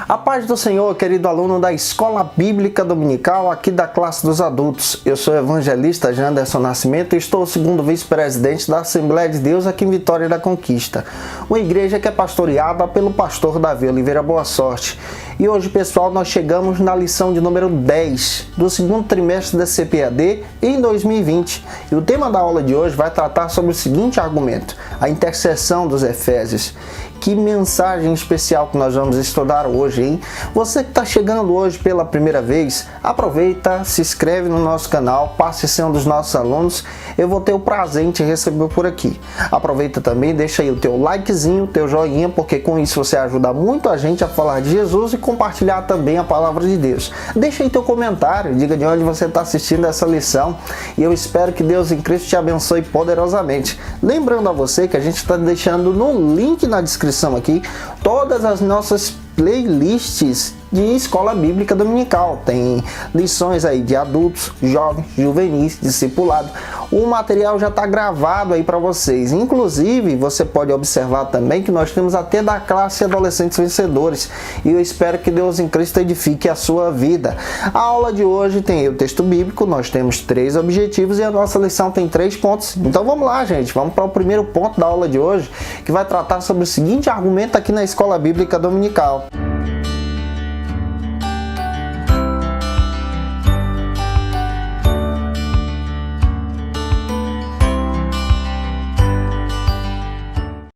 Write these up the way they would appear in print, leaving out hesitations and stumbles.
A paz do Senhor, querido aluno da Escola Bíblica Dominical, aqui da classe dos adultos. Eu sou o evangelista Janderson Nascimento e estou o segundo vice-presidente da Assembleia de Deus aqui em Vitória da Conquista. Uma igreja que é pastoreada pelo pastor Davi Oliveira Boa Sorte. E hoje, pessoal, nós chegamos na lição de número 10 do segundo trimestre da CPAD em 2020. E o tema da aula de hoje vai tratar sobre o seguinte argumento: a intercessão dos Efésios. Que mensagem especial que nós vamos estudar hoje, hein? Você que está chegando hoje pela primeira vez, aproveita, se inscreve no nosso canal, passe a ser um dos nossos alunos. Eu vou ter o prazer em te receber por aqui. Aproveita também, deixa aí o teu likezinho, o teu joinha, porque com isso você ajuda muito a gente a falar de Jesus e compartilhar também a palavra de Deus. Deixa aí teu comentário, diga de onde você está assistindo essa lição e eu espero que Deus em Cristo te abençoe poderosamente. Lembrando a você que a gente está deixando no link na descrição aqui todas as nossas playlists de Escola Bíblica Dominical. Tem lições aí de adultos, jovens, juvenis, discipulado. O material já está gravado aí para vocês. Inclusive, você pode observar também que nós temos até da classe Adolescentes Vencedores. E eu espero que Deus em Cristo edifique a sua vida. A aula de hoje tem o texto bíblico, nós temos 3 objetivos e a nossa lição tem 3 pontos. Então vamos lá, gente. Vamos para o primeiro ponto da aula de hoje, que vai tratar sobre o seguinte argumento aqui na Escola Bíblica Dominical.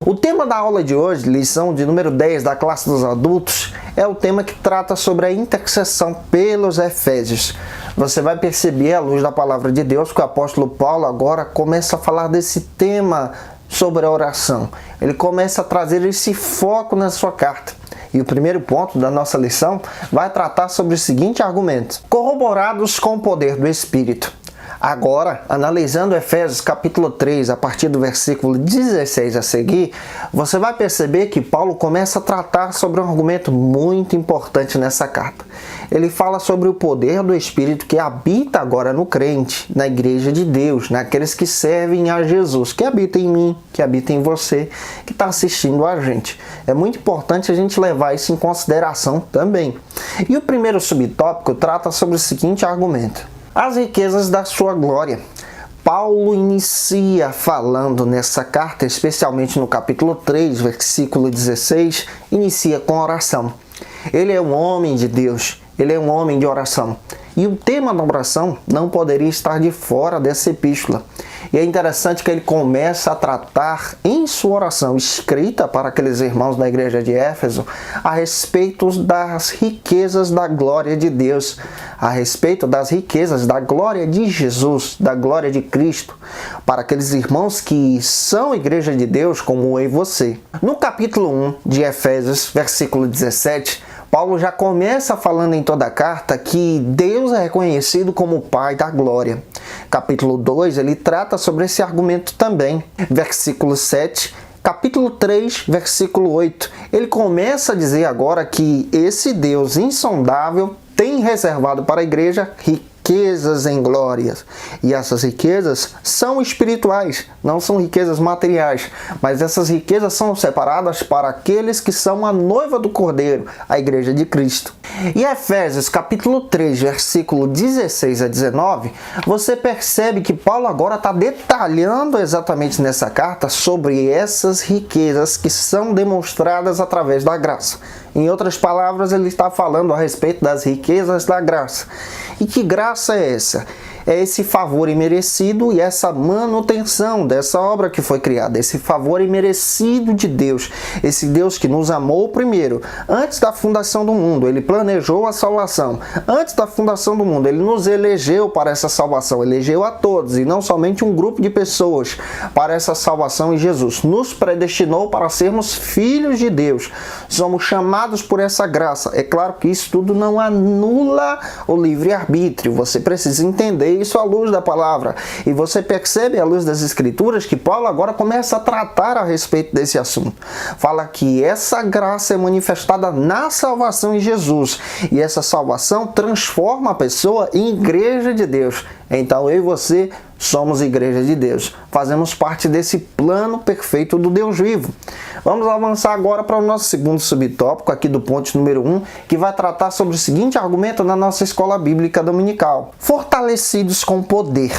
O tema da aula de hoje, lição de número 10 da classe dos adultos, é o tema que trata sobre a intercessão pelos Efésios. Você vai perceber, à luz da palavra de Deus, que o apóstolo Paulo agora começa a falar desse tema sobre a oração. Ele começa a trazer esse foco na sua carta. E o primeiro ponto da nossa lição vai tratar sobre o seguinte argumento: corroborados com o poder do Espírito. Agora, analisando Efésios capítulo 3, a partir do versículo 16 a seguir, você vai perceber que Paulo começa a tratar sobre um argumento muito importante nessa carta. Ele fala sobre o poder do Espírito que habita agora no crente, na igreja de Deus, naqueles que servem a Jesus, que habita em mim, que habita em você, que está assistindo a gente. É muito importante a gente levar isso em consideração também. E o primeiro subtópico trata sobre o seguinte argumento: as riquezas da sua glória. Paulo inicia falando nessa carta, especialmente no capítulo 3, versículo 16, inicia com oração. Ele é um homem de Deus, ele é um homem de oração. E o tema da oração não poderia estar de fora dessa epístola. E é interessante que ele começa a tratar em sua oração, escrita para aqueles irmãos da igreja de Éfeso, a respeito das riquezas da glória de Deus, a respeito das riquezas da glória de Jesus, da glória de Cristo, para aqueles irmãos que são igreja de Deus, como eu e você. No capítulo 1 de Efésios, versículo 17, Paulo já começa falando em toda a carta que Deus é reconhecido como o Pai da glória. Capítulo 2, ele trata sobre esse argumento também. Versículo 7, capítulo 3, versículo 8, ele começa a dizer agora que esse Deus insondável tem reservado para a igreja riquezas em glórias. E essas riquezas são espirituais, não são riquezas materiais, mas essas riquezas são separadas para aqueles que são a noiva do Cordeiro, a igreja de Cristo. E Efésios capítulo 3, versículo 16 a 19, você percebe que Paulo agora está detalhando exatamente nessa carta sobre essas riquezas que são demonstradas através da graça. Em outras palavras, ele está falando a respeito das riquezas da graça. E que graça é essa? É esse favor imerecido e essa manutenção dessa obra que foi criada, esse favor imerecido de Deus, esse Deus que nos amou primeiro, antes da fundação do mundo. Ele planejou a salvação, antes da fundação do mundo, ele nos elegeu para essa salvação, elegeu a todos e não somente um grupo de pessoas para essa salvação em Jesus, nos predestinou para sermos filhos de Deus, somos chamados por essa graça. É claro que isso tudo não anula o livre-arbítrio, você precisa entender isso à luz da palavra. E você percebe à luz das escrituras que Paulo agora começa a tratar a respeito desse assunto. Fala que essa graça é manifestada na salvação em Jesus. E essa salvação transforma a pessoa em igreja de Deus. Então eu e você somos igreja de Deus. Fazemos parte desse plano perfeito do Deus vivo. Vamos avançar agora para o nosso segundo subtópico aqui do ponto número 1, que vai tratar sobre o seguinte argumento na nossa escola bíblica dominical: fortalecidos com poder.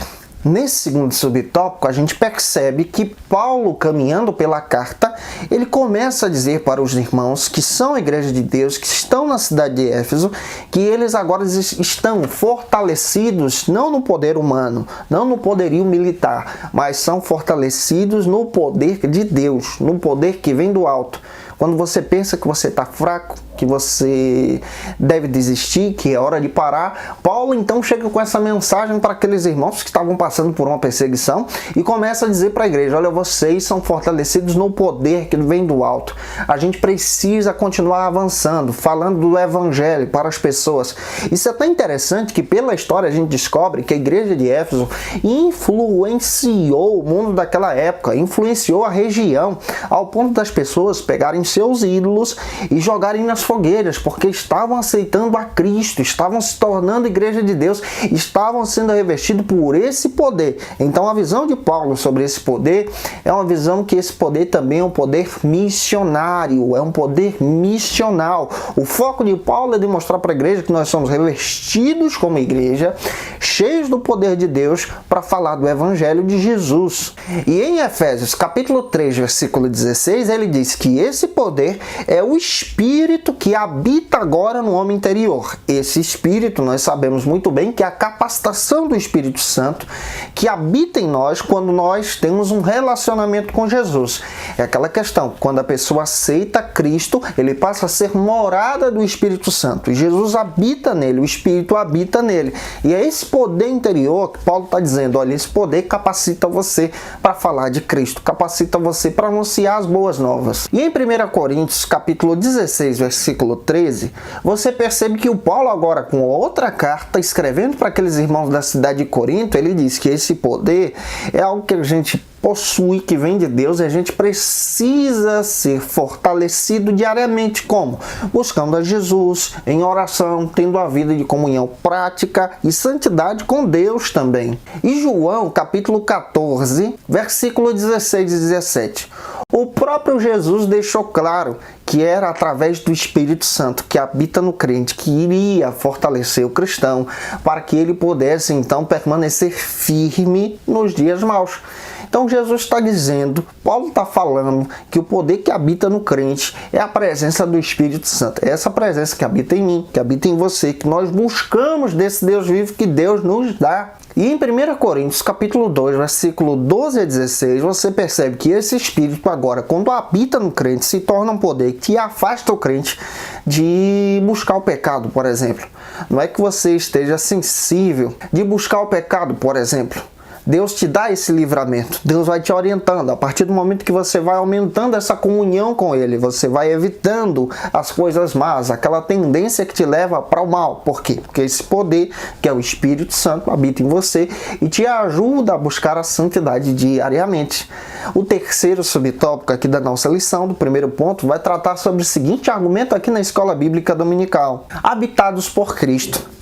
Nesse segundo subtópico, a gente percebe que Paulo, caminhando pela carta, ele começa a dizer para os irmãos que são a igreja de Deus, que estão na cidade de Éfeso, que eles agora estão fortalecidos não no poder humano, não no poderio militar, mas são fortalecidos no poder de Deus, no poder que vem do alto. Quando você pensa que você está fraco, que você deve desistir, que é hora de parar, Paulo então chega com essa mensagem para aqueles irmãos que estavam passando por uma perseguição e começa a dizer para a igreja: olha, vocês são fortalecidos no poder que vem do alto. A gente precisa continuar avançando, falando do evangelho para as pessoas. Isso é tão interessante que pela história a gente descobre que a igreja de Éfeso influenciou o mundo daquela época, influenciou a região, ao ponto das pessoas pegarem seus ídolos e jogarem nas fogueiras, porque estavam aceitando a Cristo, estavam se tornando igreja de Deus, estavam sendo revestidos por esse poder. Então a visão de Paulo sobre esse poder é uma visão que esse poder também é um poder missionário, é um poder missional. O foco de Paulo é demonstrar para a igreja que nós somos revestidos como igreja, cheios do poder de Deus para falar do evangelho de Jesus. E em Efésios capítulo 3, versículo 16, ele diz que esse poder é o Espírito que habita agora no homem interior. Esse Espírito, nós sabemos muito bem que é a capacitação do Espírito Santo que habita em nós quando nós temos um relacionamento com Jesus. É aquela questão, quando a pessoa aceita Cristo, ele passa a ser morada do Espírito Santo. E Jesus habita nele, o Espírito habita nele. E é esse poder interior que Paulo está dizendo: olha, esse poder capacita você para falar de Cristo, capacita você para anunciar as boas novas. E em 1 Coríntios, capítulo 16, versículo 13, você percebe que o Paulo agora, com outra carta, escrevendo para aqueles irmãos da cidade de Corinto, ele diz que esse poder é algo que a gente possui, que vem de Deus, e a gente precisa ser fortalecido diariamente. Como? Buscando a Jesus, em oração, tendo a vida de comunhão prática e santidade com Deus também. E João, capítulo 14, versículo 16 e 17. O próprio Jesus deixou claro que era através do Espírito Santo que habita no crente que iria fortalecer o cristão para que ele pudesse então permanecer firme nos dias maus. Então Jesus está dizendo, Paulo está falando que o poder que habita no crente é a presença do Espírito Santo. É essa presença que habita em mim, que habita em você, que nós buscamos desse Deus vivo que Deus nos dá. E em 1 Coríntios, capítulo 2, versículo 12 a 16, você percebe que esse Espírito agora, quando habita no crente, se torna um poder que afasta o crente de buscar o pecado, por exemplo. Não é que você esteja sensível de buscar o pecado, por exemplo. Deus te dá esse livramento, Deus vai te orientando. A partir do momento que você vai aumentando essa comunhão com Ele, você vai evitando as coisas más, aquela tendência que te leva para o mal. Por quê? Porque esse poder, que é o Espírito Santo, habita em você e te ajuda a buscar a santidade diariamente. O terceiro subtópico aqui da nossa lição, do primeiro ponto, vai tratar sobre o seguinte argumento aqui na Escola Bíblica Dominical: habitados por Cristo.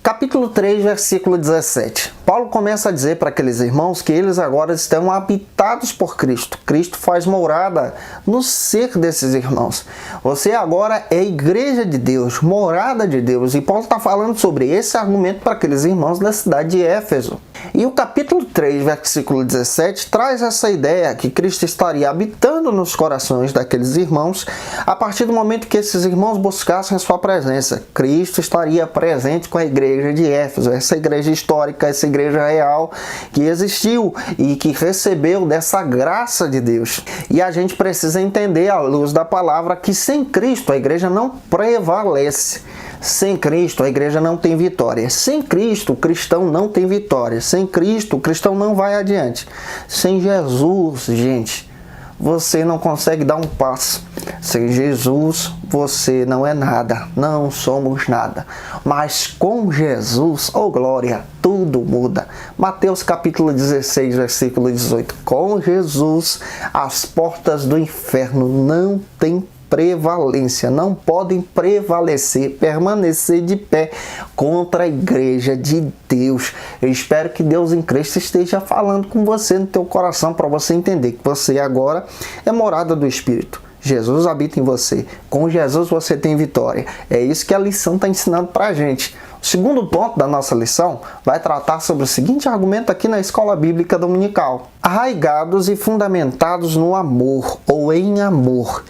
Capítulo 3, versículo 17. Paulo começa a dizer para aqueles irmãos que eles agora estão habitados por Cristo. Cristo faz morada no ser desses irmãos. Você agora é igreja de Deus, morada de Deus. E Paulo está falando sobre esse argumento para aqueles irmãos da cidade de Éfeso. E o capítulo 3, versículo 17, traz essa ideia que Cristo estaria habitando nos corações daqueles irmãos a partir do momento que esses irmãos buscassem a sua presença. Cristo estaria presente com a igreja de Éfeso, essa igreja histórica, essa igreja real que existiu e que recebeu dessa graça de Deus. E a gente precisa entender, à luz da palavra, que sem Cristo a igreja não prevalece. Sem Cristo, a igreja não tem vitória. Sem Cristo, o cristão não tem vitória. Sem Cristo, o cristão não vai adiante. Sem Jesus, gente, você não consegue dar um passo. Sem Jesus, você não é nada. Não somos nada. Mas com Jesus, oh glória, tudo muda. Mateus capítulo 16, versículo 18. Com Jesus, as portas do inferno não têm prevalência, não podem prevalecer, permanecer de pé contra a igreja de Deus. Eu espero que Deus em Cristo esteja falando com você no teu coração para você entender que você agora é morada do Espírito. Jesus habita em você. Com Jesus você tem vitória. É isso que a lição está ensinando para a gente. O segundo ponto da nossa lição vai tratar sobre o seguinte argumento aqui na Escola Bíblica Dominical. Arraigados e fundamentados no amor ou em amor.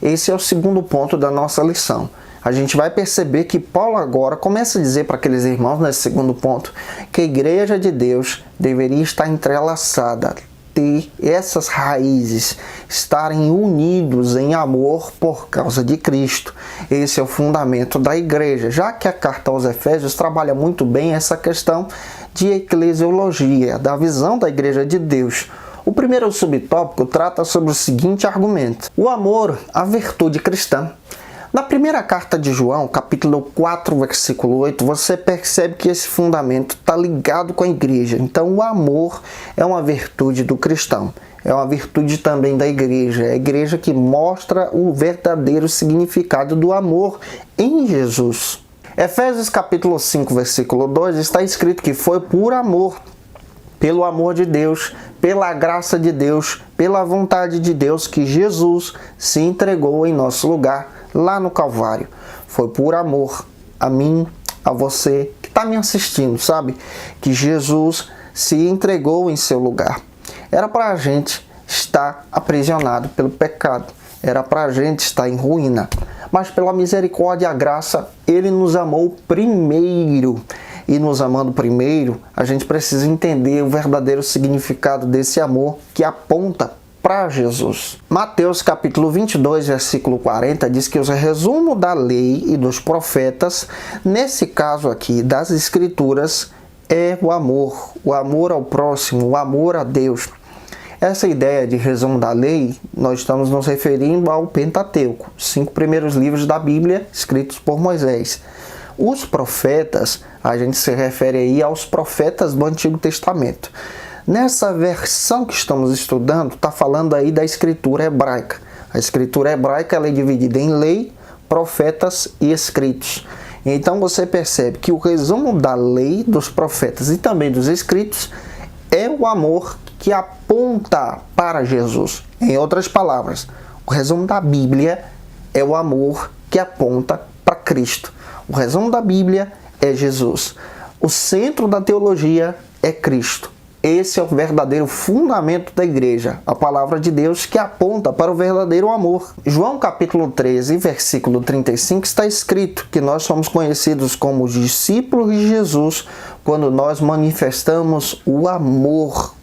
Esse é o segundo ponto da nossa lição. A gente vai perceber que Paulo agora começa a dizer para aqueles irmãos nesse segundo ponto que a igreja de Deus deveria estar entrelaçada, ter essas raízes, estarem unidos em amor por causa de Cristo. Esse é o fundamento da igreja, já que a carta aos Efésios trabalha muito bem essa questão de eclesiologia, da visão da igreja de Deus. O primeiro subtópico trata sobre o seguinte argumento: o amor, a virtude cristã. Na primeira carta de João, capítulo 4, versículo 8, você percebe que esse fundamento está ligado com a igreja. Então, o amor é uma virtude do cristão. É uma virtude também da igreja. É a igreja que mostra o verdadeiro significado do amor em Jesus. Efésios capítulo 5, versículo 2, está escrito que foi por amor, pelo amor de Deus, pela graça de Deus, pela vontade de Deus que Jesus se entregou em nosso lugar lá no Calvário. Foi por amor a mim, a você que está me assistindo, sabe? Que Jesus se entregou em seu lugar. Era para a gente estar aprisionado pelo pecado. Era para a gente estar em ruína. Mas pela misericórdia e a graça, Ele nos amou primeiro. E nos amando primeiro, a gente precisa entender o verdadeiro significado desse amor que aponta para Jesus. Mateus capítulo 22, versículo 40 diz que o resumo da lei e dos profetas, nesse caso aqui das escrituras, é o amor ao próximo, o amor a Deus. Essa ideia de resumo da lei, nós estamos nos referindo ao Pentateuco, os 5 primeiros livros da Bíblia escritos por Moisés. Os profetas, a gente se refere aí aos profetas do Antigo Testamento. Nessa versão que estamos estudando, está falando aí da escritura hebraica. A escritura hebraica ela é dividida em lei, profetas e escritos. Então você percebe que o resumo da lei, dos profetas e também dos escritos é o amor que aponta para Jesus. Em outras palavras, o resumo da Bíblia é o amor que aponta para Cristo. O resumo da Bíblia é Jesus. O centro da teologia é Cristo. Esse é o verdadeiro fundamento da igreja, a palavra de Deus que aponta para o verdadeiro amor. João capítulo 13, versículo 35 está escrito que nós somos conhecidos como discípulos de Jesus quando nós manifestamos o amor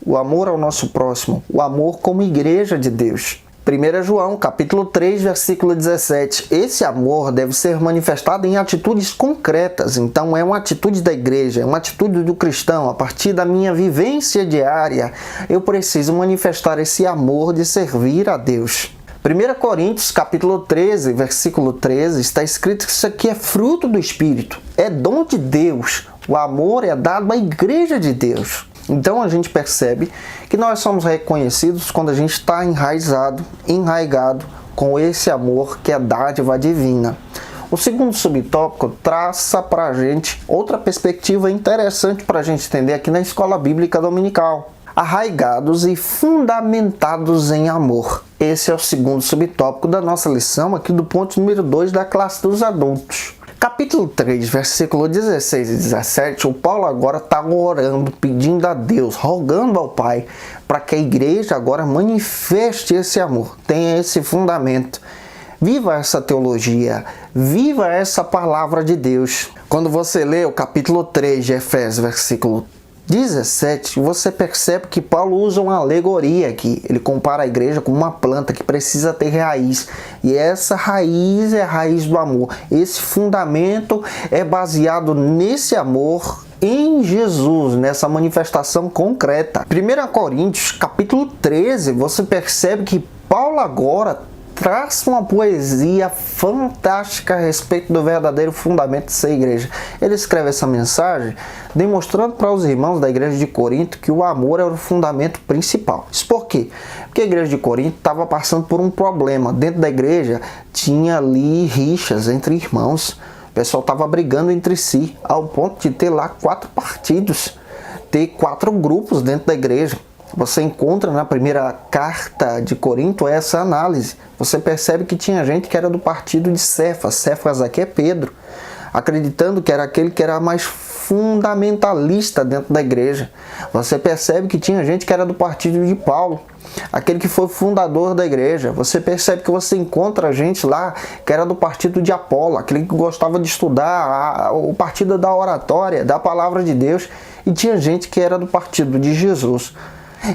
ao nosso próximo, o amor como igreja de Deus. 1 João, capítulo 3, versículo 17. Esse amor deve ser manifestado em atitudes concretas. Então, é uma atitude da igreja, é uma atitude do cristão. A partir da minha vivência diária, eu preciso manifestar esse amor de servir a Deus. 1 Coríntios, capítulo 13, versículo 13, está escrito que isso aqui é fruto do Espírito. É dom de Deus. O amor é dado à igreja de Deus. Então a gente percebe que nós somos reconhecidos quando a gente está enraizado com esse amor que é dádiva divina. O segundo subtópico traça para a gente outra perspectiva interessante para a gente entender aqui na Escola Bíblica Dominical. Arraigados e fundamentados em amor. Esse é o segundo subtópico da nossa lição aqui do ponto número 2 da classe dos adultos. Capítulo 3, versículo 16 e 17, o Paulo agora está orando, pedindo a Deus, rogando ao Pai, para que a igreja agora manifeste esse amor, tenha esse fundamento. Viva essa teologia, viva essa palavra de Deus. Quando você lê o capítulo 3 de Efésios, versículo 17, você percebe que Paulo usa uma alegoria aqui. Ele compara a igreja com uma planta que precisa ter raiz. E essa raiz é a raiz do amor. Esse fundamento é baseado nesse amor em Jesus, nessa manifestação concreta. 1 Coríntios, capítulo 13, você percebe que Paulo agora traça uma poesia fantástica a respeito do verdadeiro fundamento dessa igreja. Ele escreve essa mensagem demonstrando para os irmãos da igreja de Corinto que o amor era o fundamento principal. Isso por quê? Porque a igreja de Corinto estava passando por um problema. Dentro da igreja tinha ali rixas entre irmãos. O pessoal estava brigando entre si, ao ponto de ter lá 4 partidos, ter 4 grupos dentro da igreja. Você encontra na primeira carta de Corinto essa análise. Você percebe que tinha gente que era do partido de Cefas. Cefas aqui é Pedro, acreditando que era aquele que era mais fundamentalista dentro da igreja. Você percebe que tinha gente que era do partido de Paulo, aquele que foi fundador da igreja. Você percebe que você encontra gente lá que era do partido de Apolo, aquele que gostava de estudar o partido da oratória, da palavra de Deus. E tinha gente que era do partido de Jesus.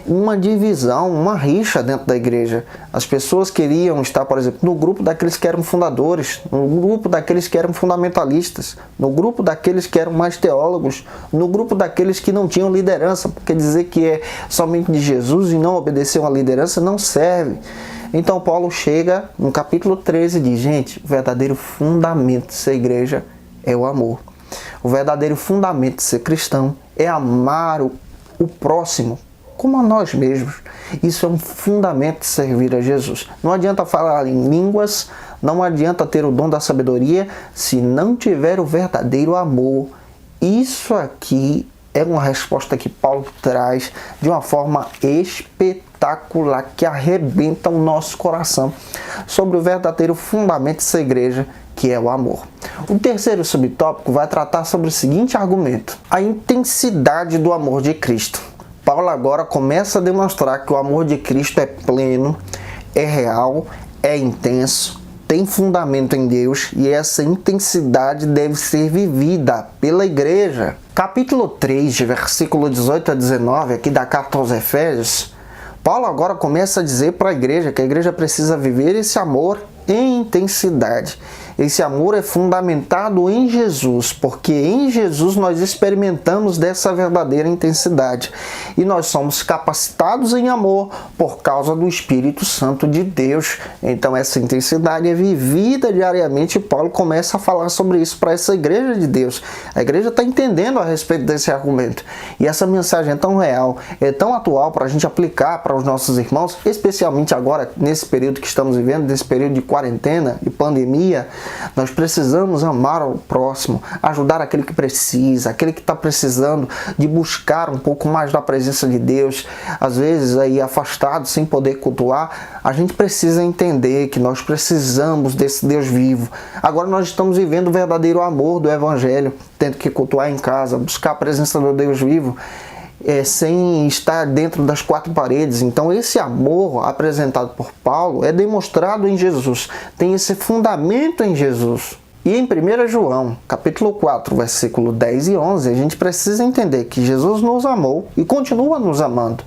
Uma divisão, uma rixa dentro da igreja. As pessoas queriam estar, por exemplo, no grupo daqueles que eram fundadores, no grupo daqueles que eram fundamentalistas, no grupo daqueles que eram mais teólogos, no grupo daqueles que não tinham liderança, porque dizer que é somente de Jesus e não obedecer uma liderança não serve. Então Paulo chega no capítulo 13 e diz: gente, o verdadeiro fundamento de ser igreja é o amor. O verdadeiro fundamento de ser cristão é amar o próximo como a nós mesmos. Isso é um fundamento de servir a Jesus. Não adianta falar em línguas, não adianta ter o dom da sabedoria, se não tiver o verdadeiro amor. Isso aqui é uma resposta que Paulo traz de uma forma espetacular, que arrebenta o nosso coração, sobre o verdadeiro fundamento dessa igreja, que é o amor. O terceiro subtópico vai tratar sobre o seguinte argumento: a intensidade do amor de Cristo. Paulo agora começa a demonstrar que o amor de Cristo é pleno, é real, é intenso, tem fundamento em Deus, e essa intensidade deve ser vivida pela igreja. Capítulo 3, versículo 18 a 19, aqui da carta aos Efésios, Paulo agora começa a dizer para a igreja que a igreja precisa viver esse amor em intensidade. Esse amor é fundamentado em Jesus, porque em Jesus nós experimentamos dessa verdadeira intensidade. E nós somos capacitados em amor por causa do Espírito Santo de Deus. Então essa intensidade é vivida diariamente, e Paulo começa a falar sobre isso para essa igreja de Deus. A igreja está entendendo a respeito desse argumento. E essa mensagem é tão real, é tão atual para a gente aplicar para os nossos irmãos, especialmente agora, nesse período que estamos vivendo, nesse período de quarentena e pandemia. Nós precisamos amar o próximo, ajudar aquele que precisa, aquele que está precisando de buscar um pouco mais da presença de Deus, às vezes aí afastado, sem poder cultuar. A gente precisa entender que nós precisamos desse Deus vivo. Agora nós estamos vivendo o verdadeiro amor do Evangelho, tendo que cultuar em casa, buscar a presença do Deus vivo, sem estar dentro das 4 paredes. Então esse amor apresentado por Paulo é demonstrado em Jesus, tem esse fundamento em Jesus. E em 1 João, capítulo 4, versículo 10 e 11, a gente precisa entender que Jesus nos amou e continua nos amando.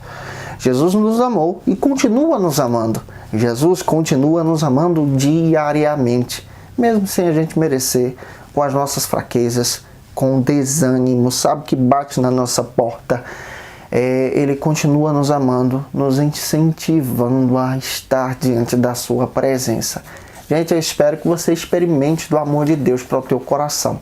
Jesus nos amou e continua nos amando. Jesus continua nos amando diariamente, mesmo sem a gente merecer, com as nossas fraquezas, com desânimo, sabe, que bate na nossa porta. Ele continua nos amando, nos incentivando a estar diante da sua presença. Gente, eu espero que você experimente do amor de Deus para o teu coração.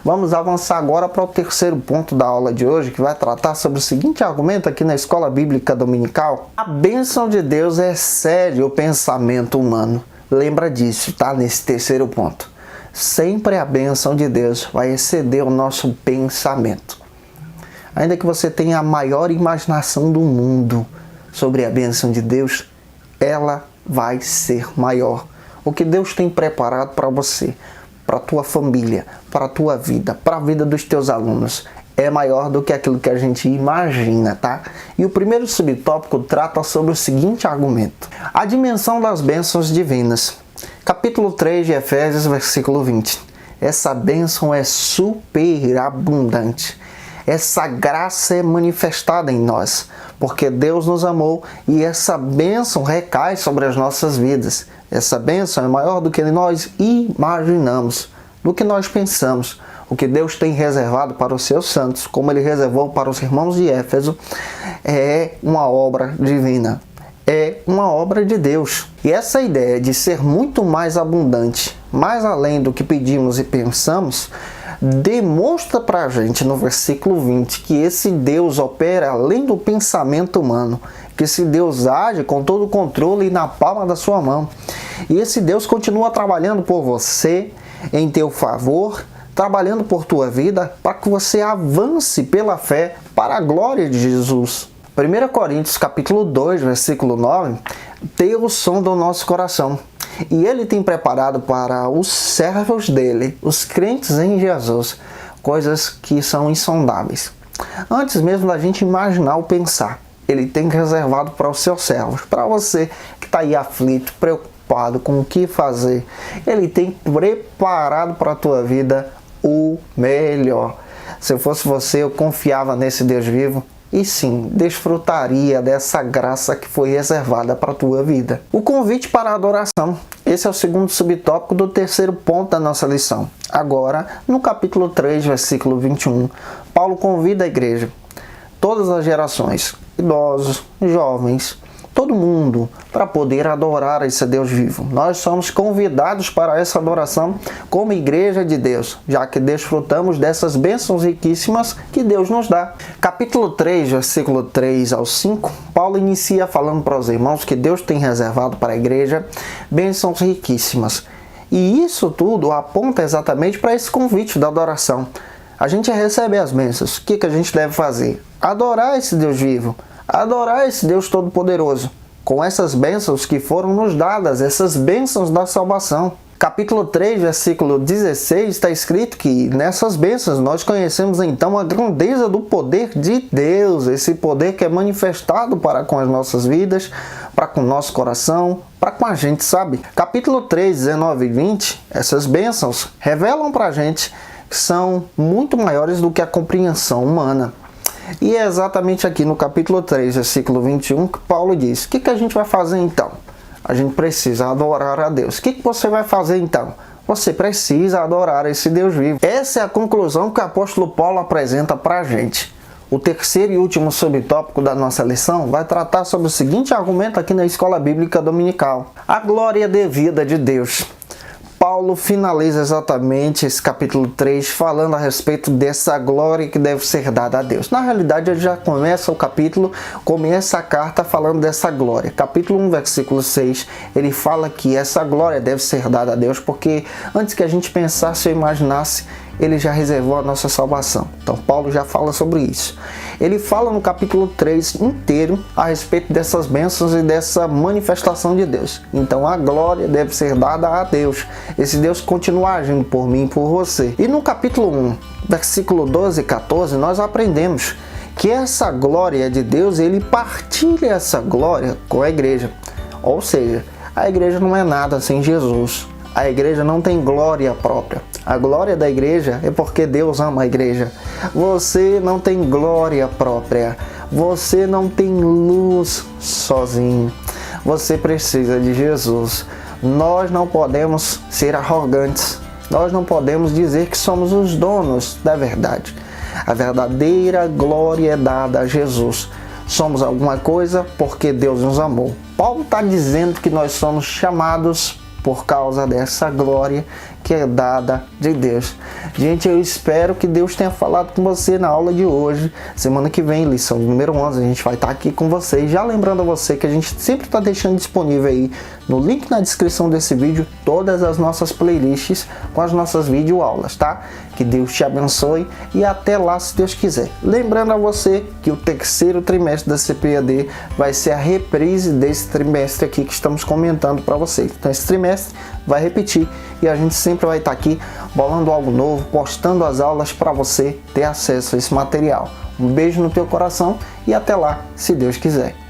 Vamos avançar agora para o terceiro ponto da aula de hoje, que vai tratar sobre o seguinte argumento aqui na Escola Bíblica Dominical: a bênção de Deus excede o pensamento humano. Lembra disso, tá? Nesse terceiro ponto. Sempre a bênção de Deus vai exceder o nosso pensamento. Ainda que você tenha a maior imaginação do mundo sobre a bênção de Deus, ela vai ser maior. O que Deus tem preparado para você, para a tua família, para a tua vida, para a vida dos teus alunos, é maior do que aquilo que a gente imagina, tá? E o primeiro subtópico trata sobre o seguinte argumento: a dimensão das bênçãos divinas. Capítulo 3 de Efésios, versículo 20. Essa bênção é superabundante. Essa graça é manifestada em nós, porque Deus nos amou, e essa bênção recai sobre as nossas vidas. Essa bênção é maior do que nós imaginamos, do que nós pensamos. O que Deus tem reservado para os seus santos, como Ele reservou para os irmãos de Éfeso, é uma obra divina. é uma obra de Deus. E essa ideia de ser muito mais abundante, mais além do que pedimos e pensamos, demonstra para a gente no versículo 20 que esse Deus opera além do pensamento humano, que esse Deus age com todo o controle na palma da sua mão. E esse Deus continua trabalhando por você, em teu favor, trabalhando por tua vida, para que você avance pela fé para a glória de Jesus. 1 Coríntios capítulo 2, versículo 9, tem o som do nosso coração. E Ele tem preparado para os servos dele, os crentes em Jesus, coisas que são insondáveis. Antes mesmo da gente imaginar ou pensar, Ele tem reservado para os seus servos, para você que está aí aflito, preocupado com o que fazer. Ele tem preparado para a tua vida o melhor. Se eu fosse você, eu confiava nesse Deus vivo. E sim, desfrutaria dessa graça que foi reservada para a tua vida. O convite para a adoração. Esse é o segundo subtópico do terceiro ponto da nossa lição. Agora, no capítulo 3, versículo 21, Paulo convida a igreja, todas as gerações, idosos, jovens, todo mundo, para poder adorar esse Deus vivo. Nós somos convidados para essa adoração como igreja de Deus, já que desfrutamos dessas bênçãos riquíssimas que Deus nos dá. Capítulo 3, versículo 3 ao 5, Paulo inicia falando para os irmãos que Deus tem reservado para a igreja bênçãos riquíssimas. E isso tudo aponta exatamente para esse convite da adoração. A gente recebe as bênçãos. O que a gente deve fazer? Adorar esse Deus vivo. Adorar esse Deus Todo-Poderoso, com essas bênçãos que foram nos dadas, essas bênçãos da salvação. Capítulo 3, versículo 16, está escrito que nessas bênçãos nós conhecemos então a grandeza do poder de Deus, esse poder que é manifestado para com as nossas vidas, para com o nosso coração, para com a gente, sabe? Capítulo 3, 19 e 20, essas bênçãos revelam para a gente que são muito maiores do que a compreensão humana. E é exatamente aqui no capítulo 3, versículo 21, que Paulo diz: o que a gente vai fazer então? A gente precisa adorar a Deus. O que você vai fazer então? Você precisa adorar esse Deus vivo. Essa é a conclusão que o apóstolo Paulo apresenta para a gente. O terceiro e último subtópico da nossa lição vai tratar sobre o seguinte argumento aqui na Escola Bíblica Dominical: a glória devida de Deus. Paulo finaliza exatamente esse capítulo 3 falando a respeito dessa glória que deve ser dada a Deus. Na realidade, ele já começa o capítulo, começa a carta falando dessa glória. Capítulo 1, versículo 6, ele fala que essa glória deve ser dada a Deus, porque antes que a gente pensasse ou imaginasse, ele já reservou a nossa salvação. Então, Paulo já fala sobre isso. Ele fala no capítulo 3 inteiro a respeito dessas bênçãos e dessa manifestação de Deus. Então, a glória deve ser dada a Deus. Esse Deus continua agindo por mim e por você. E no capítulo 1, versículo 12 e 14, nós aprendemos que essa glória de Deus, ele partilha essa glória com a igreja. Ou seja, a igreja não é nada sem Jesus. A igreja não tem glória própria. A glória da igreja é porque Deus ama a igreja. Você não tem glória própria. Você não tem luz sozinho. Você precisa de Jesus. Nós não podemos ser arrogantes. Nós não podemos dizer que somos os donos da verdade. A verdadeira glória é dada a Jesus. Somos alguma coisa porque Deus nos amou. Paulo está dizendo que nós somos chamados por causa dessa glória que é dada de Deus. Gente, eu espero que Deus tenha falado com você na aula de hoje. Semana que vem, lição número 11, a gente vai estar aqui com vocês. Já lembrando a você que a gente sempre está deixando disponível aí no link na descrição desse vídeo todas as nossas playlists com as nossas videoaulas, tá? Que Deus te abençoe e até lá, se Deus quiser. Lembrando a você que o terceiro trimestre da CPAD vai ser a reprise desse trimestre aqui que estamos comentando para vocês. Então esse trimestre vai repetir e a gente sempre vai estar aqui bolando algo novo, postando as aulas para você ter acesso a esse material. Um beijo no teu coração e até lá, se Deus quiser.